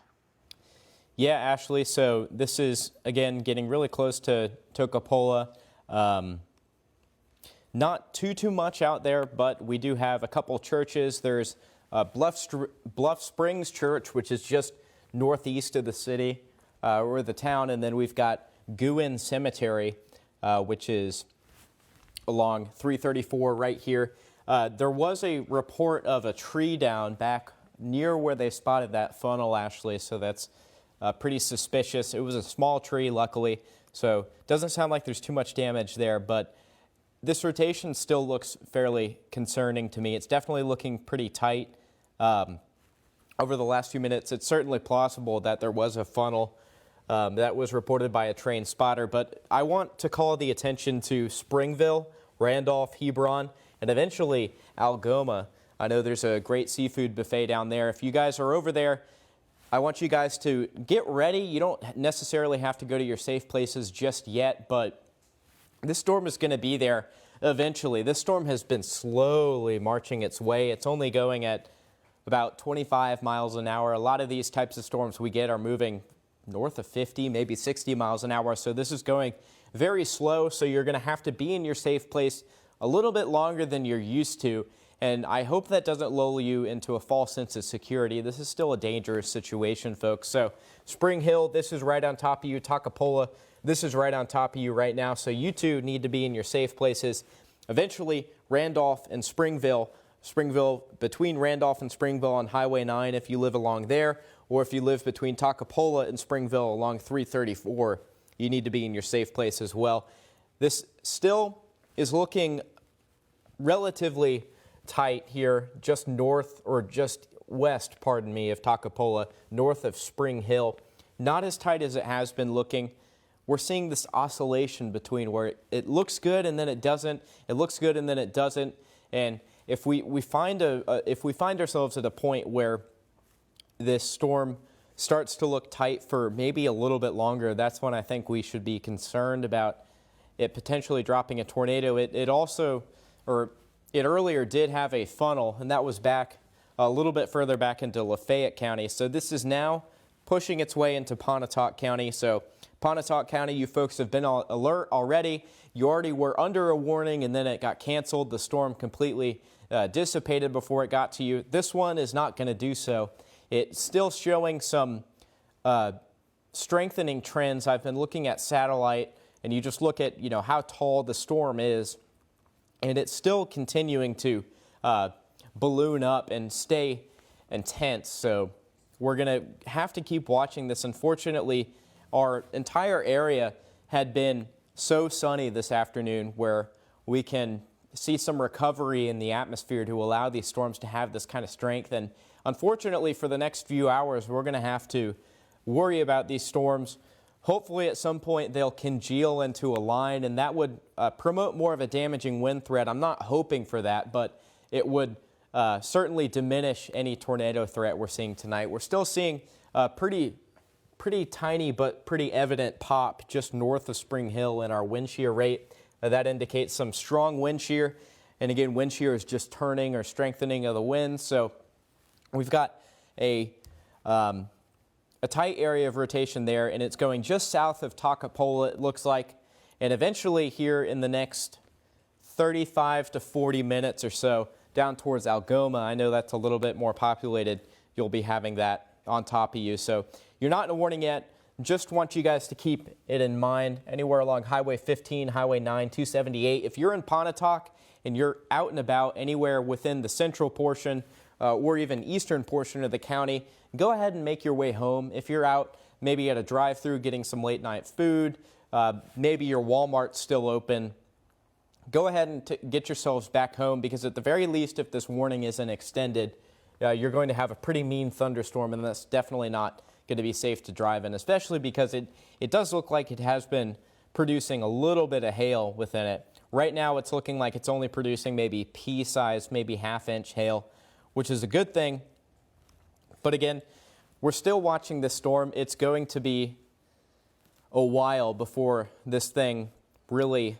Yeah, Ashley, so this is, again, getting really close to Toccopola. Not too much out there, but we do have a couple churches. There's Bluff Springs Church, which is just northeast of the city or the town, and then we've got Guin Cemetery, which is along 334 right here. There was a report of a tree down back near where they spotted that funnel, Ashley, so that's pretty suspicious. It was a small tree, luckily, so doesn't sound like there's too much damage there, but this rotation still looks fairly concerning to me. It's definitely looking pretty tight. Over the last few minutes, it's certainly plausible that there was a funnel that was reported by a trained spotter, but I want to call the attention to Springville, Randolph, Hebron, and eventually Algoma. I know there's a great seafood buffet down there. If you guys are over there, I want you guys to get ready. You don't necessarily have to go to your safe places just yet, but this storm is going to be there eventually. This storm has been slowly marching its way. It's only going at about 25 miles an hour. A lot of these types of storms we get are moving north of 50, maybe 60 miles an hour. So this is going very slow. So you're going to have to be in your safe place a little bit longer than you're used to. And I hope that doesn't lull you into a false sense of security. This is still a dangerous situation, folks. So Spring Hill, this is right on top of you. Toccopola, this is right on top of you right now. So you two need to be in your safe places. Eventually, Randolph and Springville Springville, between Randolph and Springville on Highway 9 if you live along there, or if you live between Takapola and Springville along 334, you need to be in your safe place as well. This still is looking relatively tight here, just north or just west, pardon me, of Takapola, north of Spring Hill. Not as tight as it has been looking. We're seeing this oscillation between where it looks good and then it doesn't. It looks good and then it doesn't. And if we find ourselves at a point where this storm starts to look tight for maybe a little bit longer, that's when I think we should be concerned about it potentially dropping a tornado. It earlier did have a funnel, and that was back a little bit further back into Lafayette County. So this is now pushing its way into Pontotoc County. So Pontotoc County, you folks have been on alert already. You already were under a warning, and then it got canceled. The storm completely dissipated before it got to you. This one is not going to do so. It's still showing some strengthening trends. I've been looking at satellite, and you just look at how tall the storm is, and it's still continuing to balloon up and stay intense. So we're going to have to keep watching this. Unfortunately, our entire area had been so sunny this afternoon where we can see some recovery in the atmosphere to allow these storms to have this kind of strength. And unfortunately, for the next few hours, we're going to have to worry about these storms. Hopefully, at some point, they'll congeal into a line, and that would promote more of a damaging wind threat. I'm not hoping for that, but it would certainly diminish any tornado threat we're seeing tonight. We're still seeing a pretty tiny but pretty evident pop just north of Spring Hill in our wind shear rate. That indicates some strong wind shear. And again, wind shear is just turning or strengthening of the wind. So we've got a tight area of rotation there, and it's going just south of Takapola, it looks like. And eventually here in the next 35 to 40 minutes or so, down towards Algoma, I know that's a little bit more populated, you'll be having that on top of you. So you're not in a warning yet. Just want you guys to keep it in mind. Anywhere along Highway 15, Highway 9, 278. If you're in Pontotoc and you're out and about anywhere within the central portion or even eastern portion of the county, go ahead and make your way home. If you're out maybe at a drive-through getting some late night food, maybe your Walmart's still open, go ahead and get yourselves back home, because at the very least, if this warning isn't extended, you're going to have a pretty mean thunderstorm, and that's definitely not going to be safe to drive in, especially because it does look like it has been producing a little bit of hail within it. Right now, it's looking like it's only producing maybe pea-sized, maybe half-inch hail, which is a good thing. But again, we're still watching this storm. It's going to be a while before this thing really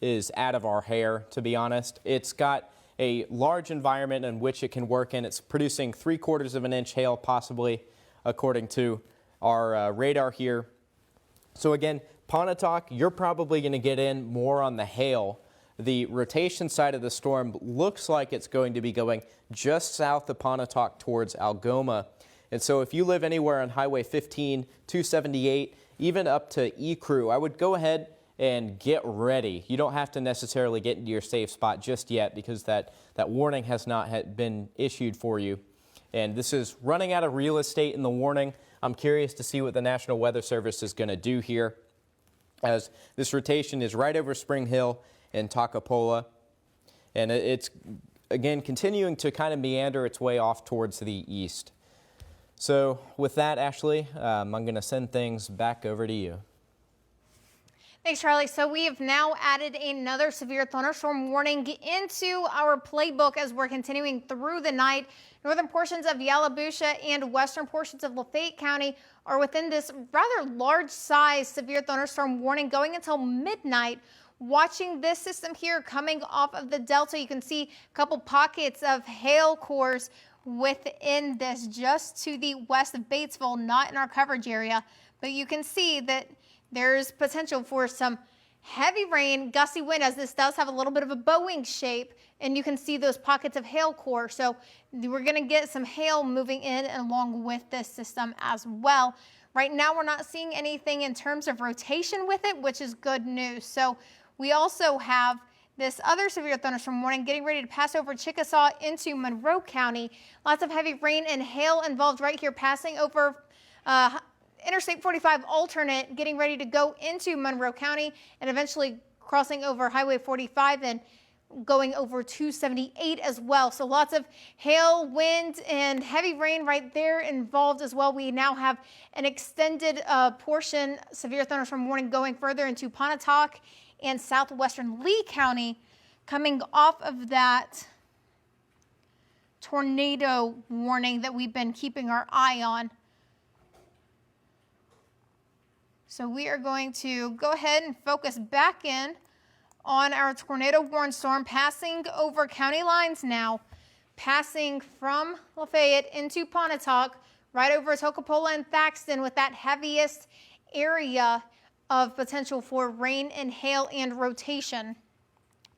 is out of our hair, to be honest. It's got a large environment in which it can work in. It's producing 3/4 of an inch hail, possibly, according to our radar here. So again, Pontotoc, you're probably going to get in more on the hail. The rotation side of the storm looks like it's going to be going just south of Pontotoc towards Algoma. And so if you live anywhere on Highway 15, 278, even up to Ecru, I would go ahead and get ready. You don't have to necessarily get into your safe spot just yet, because that warning has not been issued for you. And this is running out of real estate in the warning. I'm curious to see what the National Weather Service is going to do here, as this rotation is right over Spring Hill and Takapola. And it's, again, continuing to kind of meander its way off towards the east. So with that, Ashley, I'm going to send things back over to you. Thanks, Charlie. So we have now added another severe thunderstorm warning into our playbook as we're continuing through the night. Northern portions of Yalobusha and western portions of Lafayette County are within this rather large size severe thunderstorm warning going until midnight. Watching this system here coming off of the Delta, you can see a couple pockets of hail cores within this just to the west of Batesville, not in our coverage area, but you can see that there's potential for some heavy rain, gusty wind, as this does have a little bit of a Boeing shape, and you can see those pockets of hail core. So we're going to get some hail moving in along with this system as well. Right now, we're not seeing anything in terms of rotation with it, which is good news. So we also have this other severe thunderstorm warning getting ready to pass over Chickasaw into Monroe County. Lots of heavy rain and hail involved right here, passing over Interstate 45 alternate, getting ready to go into Monroe County and eventually crossing over Highway 45 and going over 278 as well. So lots of hail, wind, and heavy rain right there involved as well. We now have an extended portion severe thunderstorm warning going further into Pontotoc and southwestern Lee County, coming off of that tornado warning that we've been keeping our eye on. So we are going to go ahead and focus back in on our tornado warning storm, passing over county lines now, passing from Lafayette into Pontotoc, right over Tocopola and Thaxton with that heaviest area of potential for rain and hail and rotation.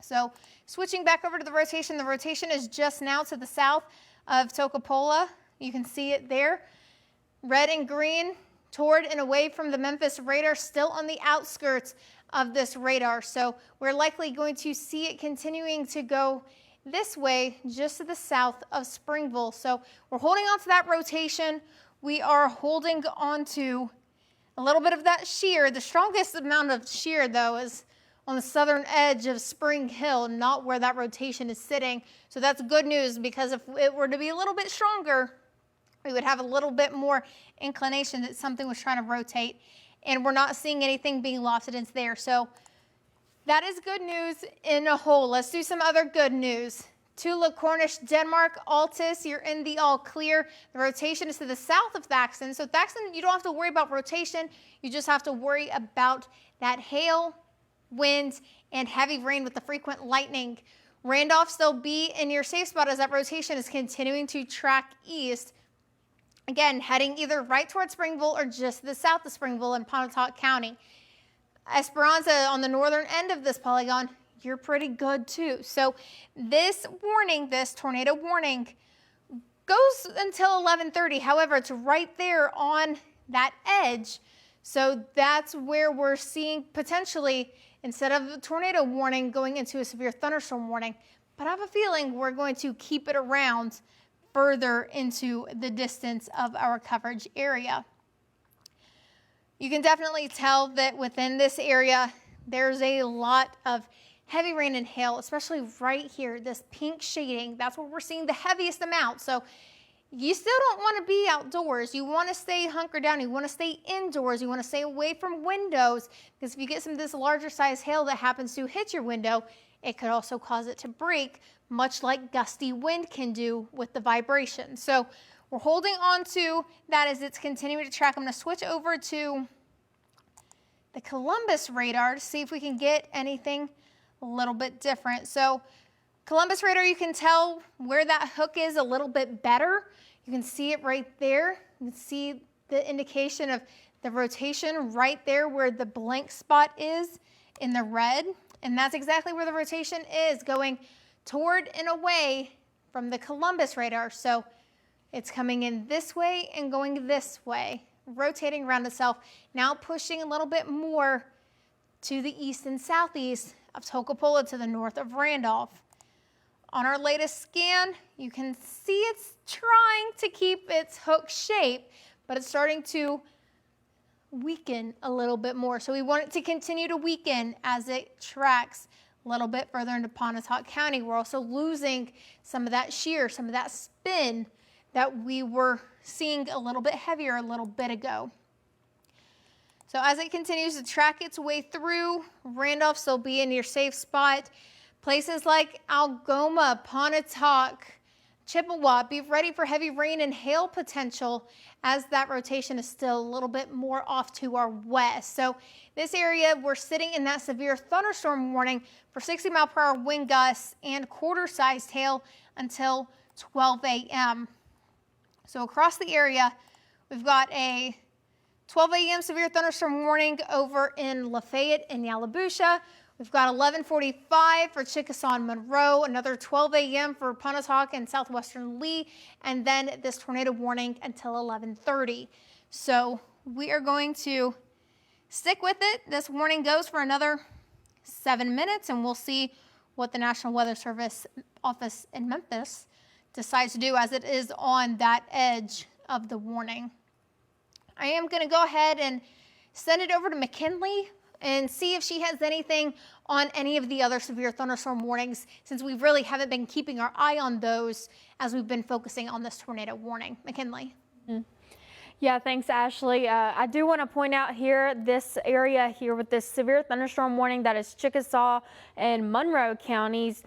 So switching back over to the rotation is just now to the south of Tocopola. You can see it there. Red and green toward and away from the Memphis radar, still on the outskirts of this radar. So we're likely going to see it continuing to go this way, just to the south of Springville. So we're holding on to that rotation. We are holding on to a little bit of that shear. The strongest amount of shear, though, is on the southern edge of Spring Hill, not where that rotation is sitting. So that's good news, because if it were to be a little bit stronger, we would have a little bit more inclination that something was trying to rotate, and we're not seeing anything being lofted into there. So that is good news in a whole. Let's do some other good news. Tula, Cornish, Denmark, Altus, you're in the all clear. The rotation is to the south of Thaxton. So Thaxton, you don't have to worry about rotation. You just have to worry about that hail, wind, and heavy rain with the frequent lightning. Randolph still be in your safe spot as that rotation is continuing to track east. Again, heading either right towards Springville or just to the south of Springville in Pontotoc County. Esperanza on the northern end of this polygon, you're pretty good too. So this warning, this tornado warning, goes until 11:30. However, it's right there on that edge. So that's where we're seeing potentially, instead of a tornado warning, going into a severe thunderstorm warning. But I have a feeling we're going to keep it around further into the distance of our coverage area. You can definitely tell that within this area, there's a lot of heavy rain and hail, especially right here, this pink shading. That's where we're seeing the heaviest amount. So you still don't want to be outdoors. You want to stay hunkered down. You want to stay indoors. You want to stay away from windows, because if you get some of this larger size hail that happens to hit your window, it could also cause it to break, much like gusty wind can do with the vibration. So we're holding on to that as it's continuing to track. I'm going to switch over to the Columbus radar to see if we can get anything a little bit different. So Columbus radar, you can tell where that hook is a little bit better. You can see it right there. You can see the indication of the rotation right there where the blank spot is in the red. And that's exactly where the rotation is, going toward and away from the Columbus radar. So it's coming in this way and going this way, rotating around itself, now pushing a little bit more to the east and southeast of Tocopola to the north of Randolph. On our latest scan, you can see it's trying to keep its hook shape, but it's starting to weaken a little bit more. So we want it to continue to weaken as it tracks a little bit further into Pontotoc County. We're also losing some of that shear, some of that spin that we were seeing a little bit heavier a little bit ago. So as it continues to track its way through, Randolph still be in your safe spot. Places like Algoma, Pontotoc, Chippewa, be ready for heavy rain and hail potential as that rotation is still a little bit more off to our west. So this area, we're sitting in that severe thunderstorm warning for 60-mile-per-hour wind gusts and quarter-sized hail until 12 a.m. So across the area, we've got a 12 a.m. severe thunderstorm warning over in Lafayette and Yalobusha. We've got 11:45 for Chickasaw and Monroe, another 12 a.m. for Pontotoc and southwestern Lee, and then this tornado warning until 11:30. So we are going to stick with it. This warning goes for another 7 minutes, and we'll see what the National Weather Service office in Memphis decides to do, as it is on that edge of the warning. I am going to go ahead and send it over to McKinley and see if she has anything on any of the other severe thunderstorm warnings, since we really haven't been keeping our eye on those as we've been focusing on this tornado warning. McKinley. Yeah, thanks, Ashley. I do want to point out here, this area here with this severe thunderstorm warning, that is Chickasaw and Monroe counties.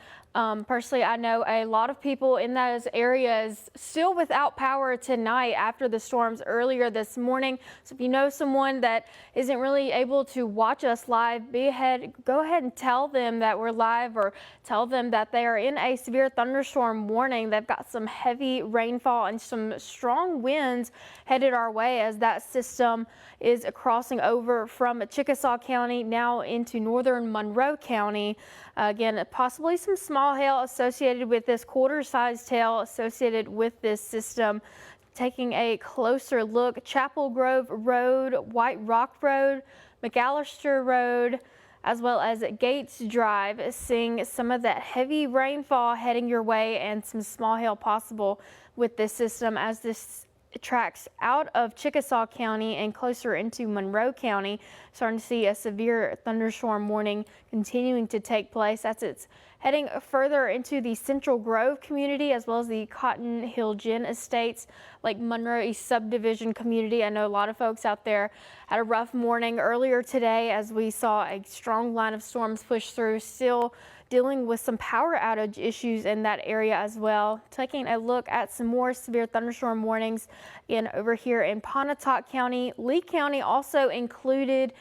Personally, I know a lot of people in those areas still without power tonight after the storms earlier this morning. So if you know someone that isn't really able to watch us live, go ahead and tell them that we're live, or tell them that they are in a severe thunderstorm warning. They've got some heavy rainfall and some strong winds headed our way as that system is crossing over from Chickasaw County now into northern Monroe County. Again, possibly some small hail associated with this, quarter-sized hail associated with this system. Taking a closer look, Chapel Grove Road, White Rock Road, McAllister Road, as well as Gates Drive, seeing some of that heavy rainfall heading your way and some small hail possible with this system as this tracks out of Chickasaw County and closer into Monroe County. Starting to see a severe thunderstorm warning continuing to take place as it's heading further into the Central Grove community, as well as the Cotton Hill Gin Estates, like Monroe East Subdivision community. I know a lot of folks out there had a rough morning earlier today as we saw a strong line of storms push through, still dealing with some power outage issues in that area as well. Taking a look at some more severe thunderstorm warnings again over here in Pontotoc County. Lee County also included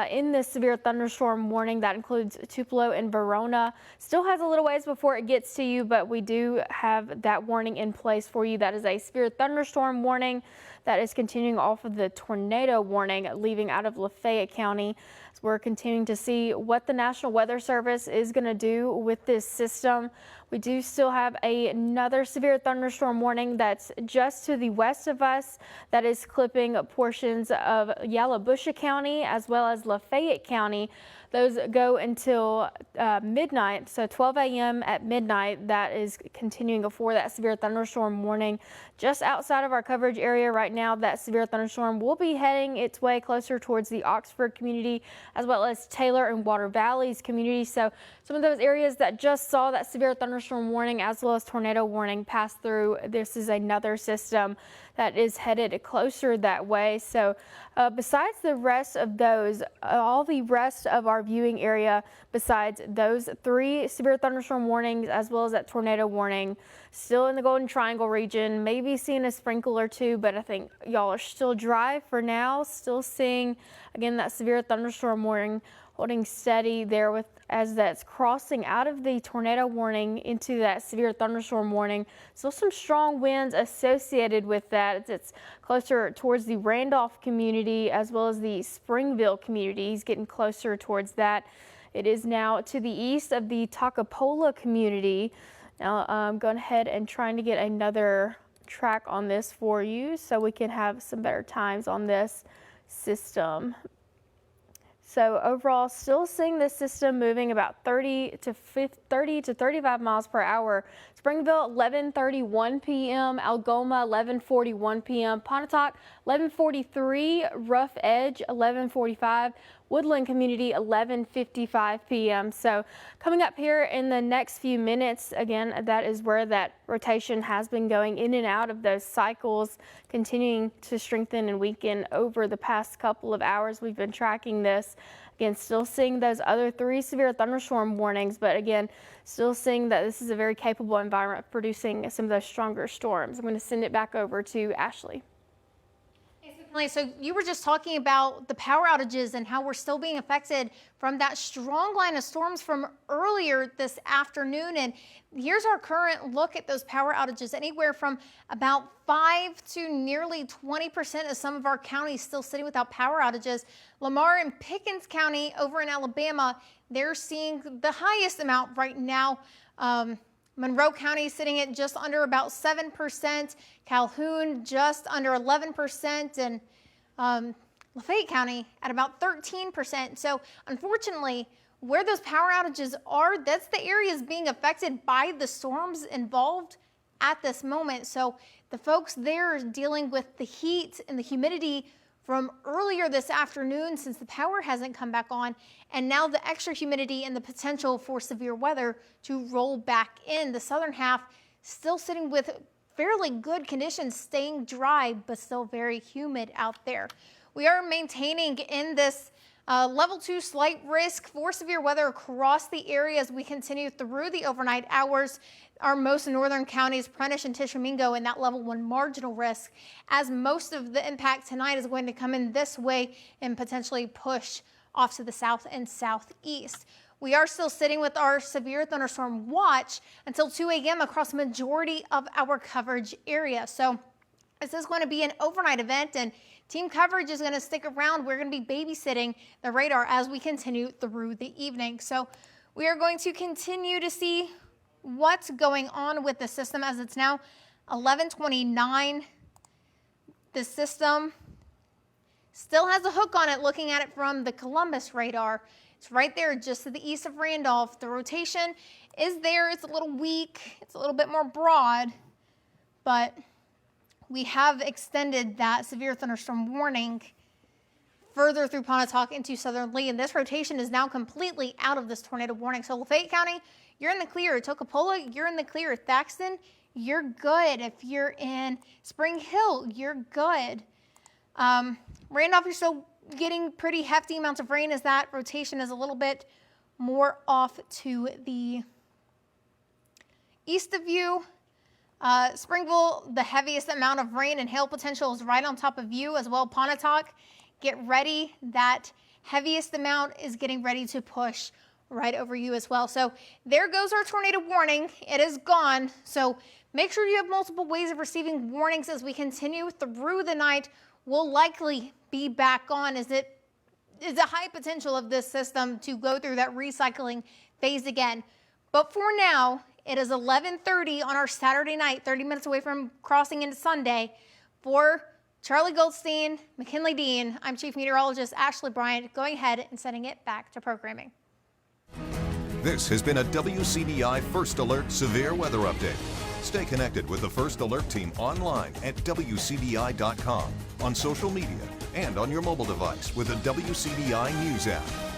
in this severe thunderstorm warning. That includes Tupelo and Verona. Still has a little ways before it gets to you, but we do have that warning in place for you. That is a severe thunderstorm warning that is continuing off of the tornado warning, leaving out of Lafayette County. So we're continuing to see what the National Weather Service is going to do with this system. We do still have another severe thunderstorm warning that's just to the west of us, that is clipping portions of Yalobusha County as well as Lafayette County. Those go until midnight, so 12 a.m. at midnight. That is continuing for that severe thunderstorm warning. Just outside of our coverage area right now, that severe thunderstorm will be heading its way closer towards the Oxford community, as well as Taylor and Water Valleys community. So some of those areas that just saw that severe thunderstorm warning as well as tornado warning pass through, this is another system that is headed closer that way. So besides the rest of those, all the rest of our viewing area, besides those 3 severe thunderstorm warnings as well as that tornado warning, still in the Golden Triangle region, maybe seeing a sprinkle or 2, but I think y'all are still dry for now. Still seeing, again, that severe thunderstorm warning holding steady there with as that's crossing out of the tornado warning into that severe thunderstorm warning. Still some strong winds associated with that. It's closer towards the Randolph community as well as the Springville communities, getting closer towards that. It is now to the east of the Takapola community. Now I'm going ahead and trying to get another track on this for you so we can have some better times on this system. So overall, still seeing this system moving about 30 to 35 miles per hour. Springville, 11:31 p.m. Algoma, 11:41 p.m. Pontotoc, 11:43. Rough Edge, 11:45. Woodland Community, 11:55 p.m. So coming up here in the next few minutes, again, that is where that rotation has been going in and out of those cycles, continuing to strengthen and weaken over the past couple of hours. We've been tracking this. Again, still seeing those other 3 severe thunderstorm warnings, but again, still seeing that this is a very capable environment for producing some of those stronger storms. I'm going to send it back over to Ashley. So you were just talking about the power outages and how we're still being affected from that strong line of storms from earlier this afternoon. And here's our current look at those power outages. Anywhere from about 5 to nearly 20% of some of our counties still sitting without power outages. Lamar and Pickens County over in Alabama, they're seeing the highest amount right now. Monroe County sitting at just under about 7%, Calhoun just under 11%, and Lafayette County at about 13%. So unfortunately, where those power outages are, that's the areas being affected by the storms involved at this moment. So the folks there are dealing with the heat and the humidity from earlier this afternoon since the power hasn't come back on, and now the extra humidity and the potential for severe weather to roll back in. The southern half still sitting with fairly good conditions, staying dry, but still very humid out there. We are maintaining in this level 2 slight risk for severe weather across the area as we continue through the overnight hours. Our most northern counties, Prentiss and Tishomingo, in that level 1 marginal risk, as most of the impact tonight is going to come in this way and potentially push off to the south and southeast. We are still sitting with our severe thunderstorm watch until 2 a.m. across the majority of our coverage area. So this is going to be an overnight event, and team coverage is going to stick around. We're going to be babysitting the radar as we continue through the evening. So we are going to continue to see what's going on with the system as it's now 11:29. The system still has a hook on it looking at it from the Columbus radar. It's right there just to the east of Randolph. The rotation is there. It's a little weak. It's a little bit more broad, but we have extended that severe thunderstorm warning further through Pontotoc into southern Lee, and this rotation is now completely out of this tornado warning. So Lafayette County, you're in the clear. Toccopola, you're in the clear. Thaxton, you're good. If you're in Spring Hill, you're good. Randolph, you're still getting pretty hefty amounts of rain as that rotation is a little bit more off to the east of you. Springville, the heaviest amount of rain and hail potential is right on top of you as well. Pontotoc, get ready. That heaviest amount is getting ready to push right over you as well. So there goes our tornado warning. It is gone. So make sure you have multiple ways of receiving warnings as we continue through the night. We'll likely be back on as it is a high potential of this system to go through that recycling phase again. But for now, it is 11:30 on our Saturday night, 30 minutes away from crossing into Sunday. For Charlie Goldstein, McKinley Dean, I'm Chief Meteorologist Ashley Bryant, going ahead and sending it back to programming. This has been a WCBI First Alert Severe Weather Update. Stay connected with the First Alert team online at WCBI.com, on social media, and on your mobile device with the WCBI News app.